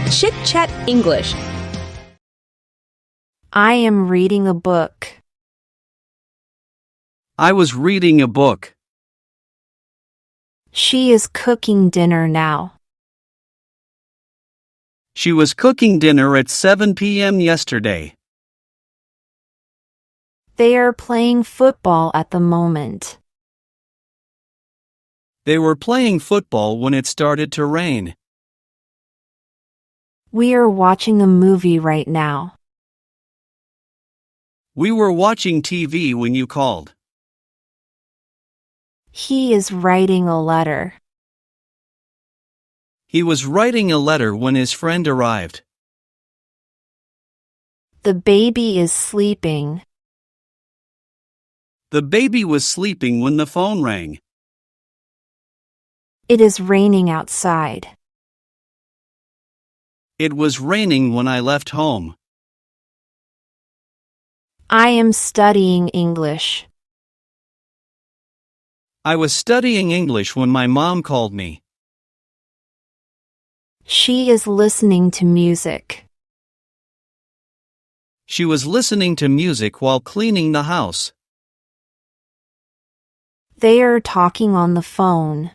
ChitChat English. I am reading a book. I was reading a book. She is cooking dinner now. She was cooking dinner at 7 p.m. yesterday. They are playing football at the moment. They were playing football when it started to rain. We are watching a movie right now. We were watching TV when you called. He is writing a letter. He was writing a letter when his friend arrived. The baby is sleeping. The baby was sleeping when the phone rang. It is raining outside. It was raining when I left home. I am studying English. I was studying English when my mom called me. She is listening to music. She was listening to music while cleaning the house. They are talking on the phone.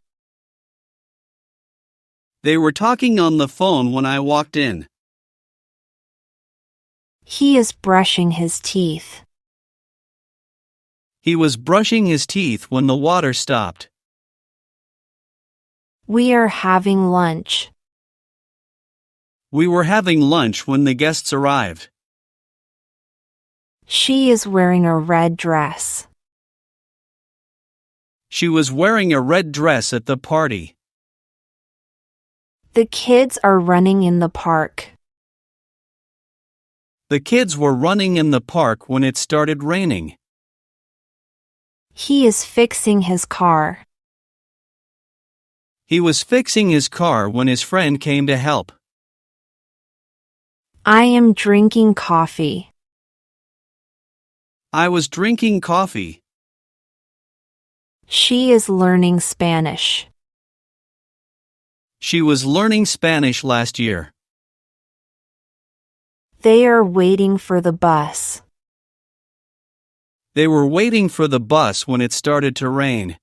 They were talking on the phone when I walked in. He is brushing his teeth. He was brushing his teeth when the water stopped. We are having lunch. We were having lunch when the guests arrived. She is wearing a red dress. She was wearing a red dress at the party. The kids are running in the park. The kids were running in the park when it started raining. He is fixing his car. He was fixing his car when his friend came to help. I am drinking coffee. I was drinking coffee. She is learning Spanish. She was learning Spanish last year. They are waiting for the bus. They were waiting for the bus when it started to rain.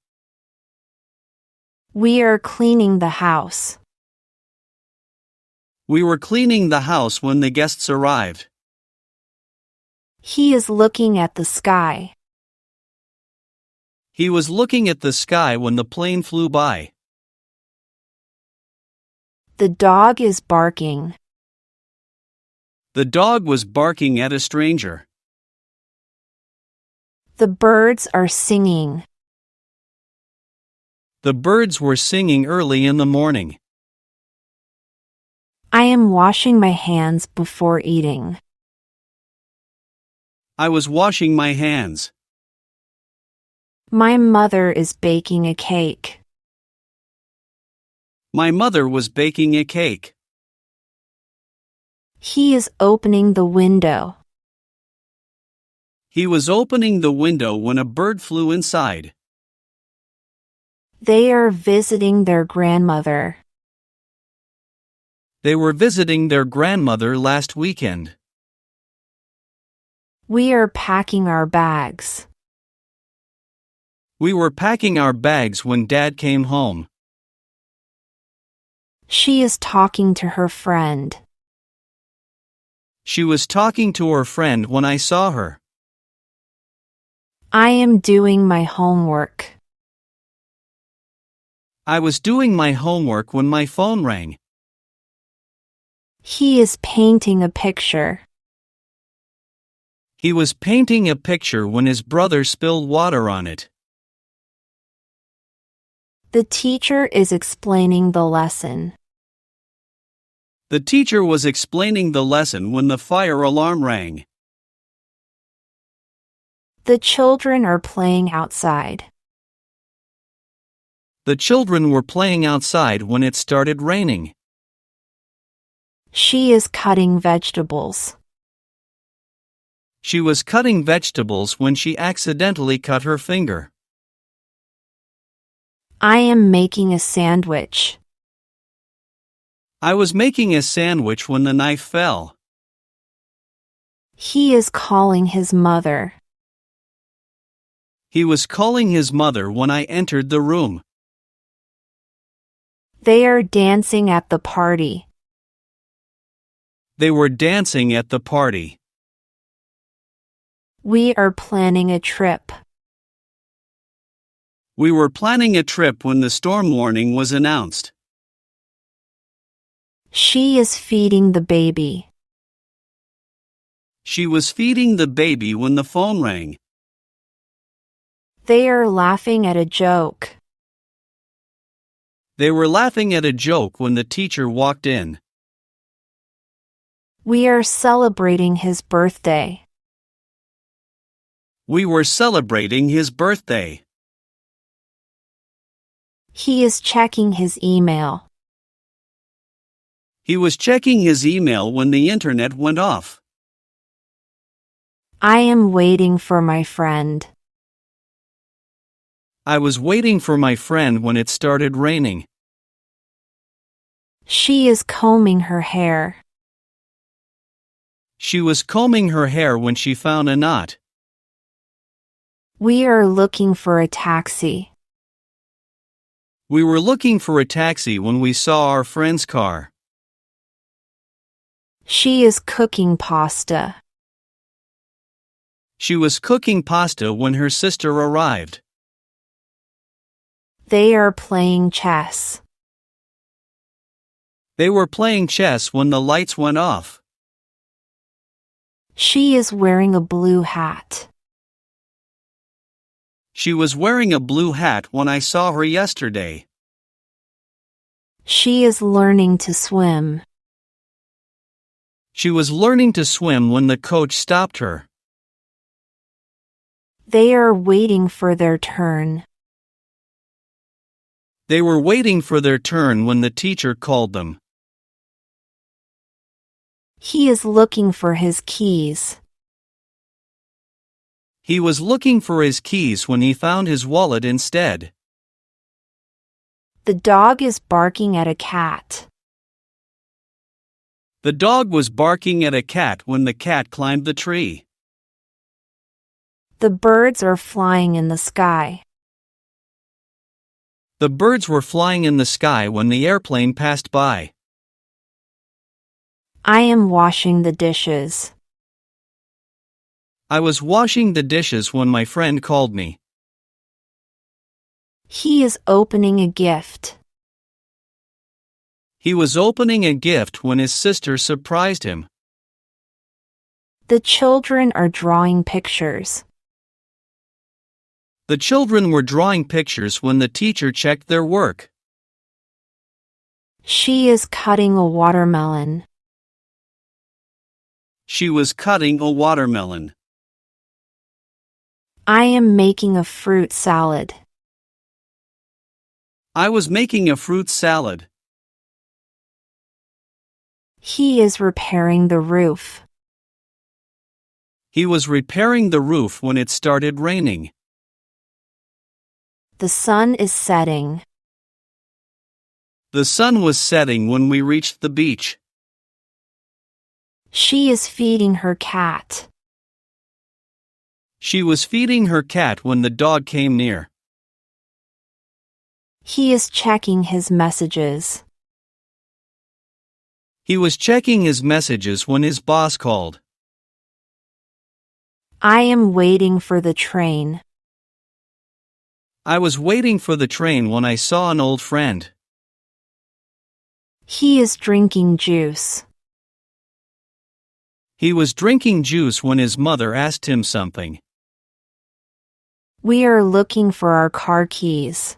We are cleaning the house. We were cleaning the house when the guests arrived. He is looking at the sky. He was looking at the sky when the plane flew by. The dog is barking. The dog was barking at a stranger. The birds are singing. The birds were singing early in the morning. I am washing my hands before eating. I was washing my hands. My mother is baking a cake. My mother was baking a cake. He is opening the window. He was opening the window when a bird flew inside. They are visiting their grandmother. They were visiting their grandmother last weekend. We are packing our bags. We were packing our bags when Dad came home. She is talking to her friend. She was talking to her friend when I saw her. I am doing my homework. I was doing my homework when my phone rang. He is painting a picture. He was painting a picture when his brother spilled water on it. The teacher is explaining the lesson. The teacher was explaining the lesson when the fire alarm rang. The children are playing outside. The children were playing outside when it started raining. She is cutting vegetables. She was cutting vegetables when she accidentally cut her finger. I am making a sandwich. I was making a sandwich when the knife fell. He is calling his mother. He was calling his mother when I entered the room. They are dancing at the party. They were dancing at the party. We are planning a trip. We were planning a trip when the storm warning was announced. She is feeding the baby. She was feeding the baby when the phone rang. They are laughing at a joke. They were laughing at a joke when the teacher walked in. We are celebrating his birthday. We were celebrating his birthday. He is checking his email. He was checking his email when the internet went off. I am waiting for my friend. I was waiting for my friend when it started raining. She is combing her hair. She was combing her hair when she found a knot. We are looking for a taxi. We were looking for a taxi when we saw our friend's car. She is cooking pasta. She was cooking pasta when her sister arrived. They are playing chess. They were playing chess when the lights went off. She is wearing a blue hat. She was wearing a blue hat when I saw her yesterday. She is learning to swim. She was learning to swim when the coach stopped her. They are waiting for their turn. They were waiting for their turn when the teacher called them. He is looking for his keys. He was looking for his keys when he found his wallet instead. The dog is barking at a cat. The dog was barking at a cat when the cat climbed the tree. The birds are flying in the sky. The birds were flying in the sky when the airplane passed by. I am washing the dishes. I was washing the dishes when my friend called me. He is opening a gift. He was opening a gift when his sister surprised him. The children are drawing pictures. The children were drawing pictures when the teacher checked their work. She is cutting a watermelon. She was cutting a watermelon. I am making a fruit salad. I was making a fruit salad. He is repairing the roof. He was repairing the roof when it started raining. The sun is setting. The sun was setting when we reached the beach. She is feeding her cat. She was feeding her cat when the dog came near. He is checking his messages. He was checking his messages when his boss called. I am waiting for the train. I was waiting for the train when I saw an old friend. He is drinking juice. He was drinking juice when his mother asked him something. We are looking for our car keys.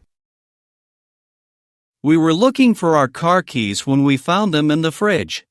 We were looking for our car keys when we found them in the fridge.